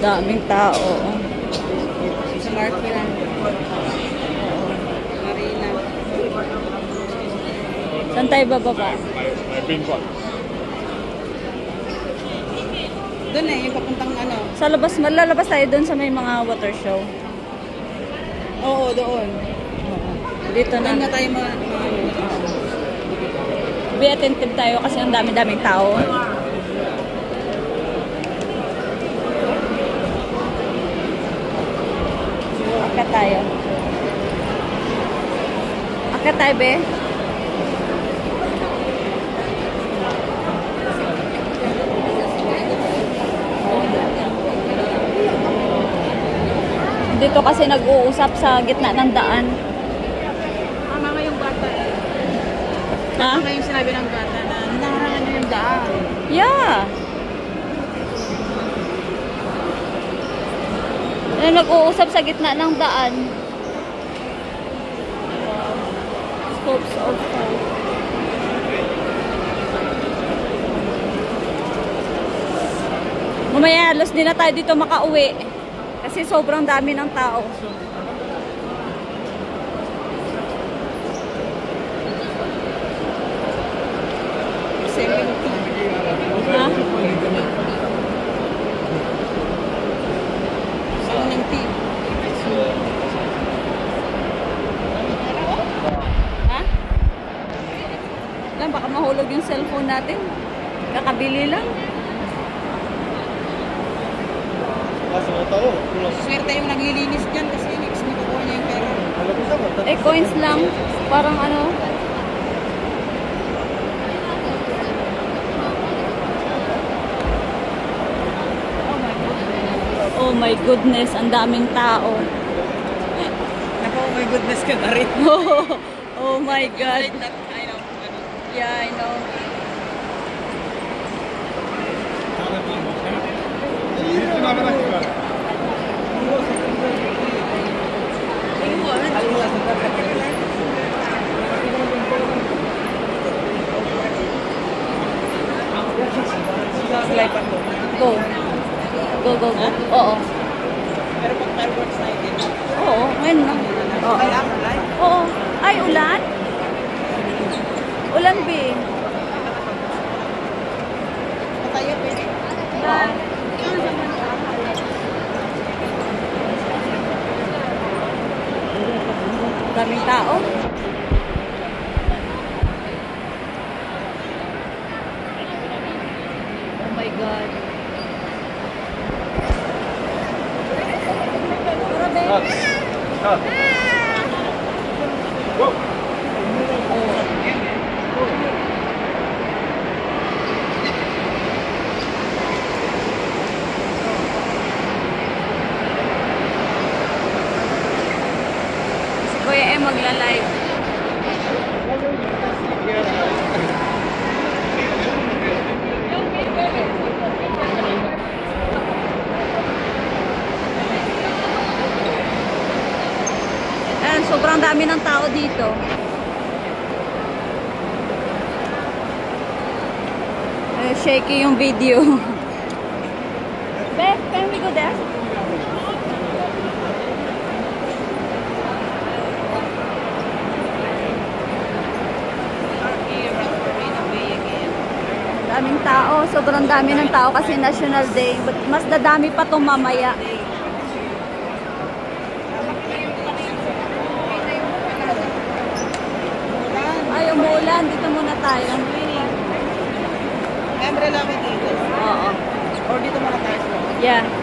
Daming tao. Sa Marquina. Marina. Saan tayo bababa? Doon eh, yung papuntang ano. Sa labas, malalabas tayo doon sa may mga water show. Oo, doon. Dito na. Doon na tayo Be attentive tayo kasi ang dami-daming tao. Akat tayo. Akat tayo, be. Dito kasi nag-uusap sa gitna ng daan. Tama nga yung bata eh. Ha? Tama nga yung sinabi ng bata na naharangan niyo yung daan. Yeah. Nag-uusap sa gitna ng daan. Scopes of fire. Mamaya, alas din na tayo dito makauwi. Kasi sobrang dami ng tao. Ha? Sounding team. Ha? Lang, baka mahulog yung cellphone natin. Kakabili lang. Swerte yung naglilinis dyan kasi nakukuha niya yung pera. Eh, coins lang. Parang ano. Oh my goodness, ang daming tao. Naku, oh my goodness ka na rin. Oh my God. I know. Yeah, I know. Slide ako. Go. Go, go, go. Oo. Pero pag fireworks na yun. Oo, ngayon lang. Oo. Okay lang, live. Oo. Ay, ulan? Ulan, B. Patayo, pwede. Oo. Daming tao. Oh my God. Si Kuya E magla-live. Sobrang dami ng tao dito. Shaky yung video. Beth, can we go there? Daming tao. Sobrang dami ng tao kasi National Day. But mas dadami pa itong mamaya. Ay, umuulan. Dito muna tayo. Umbrella kami dito. Oo. Or dito muna tayo. Yeah.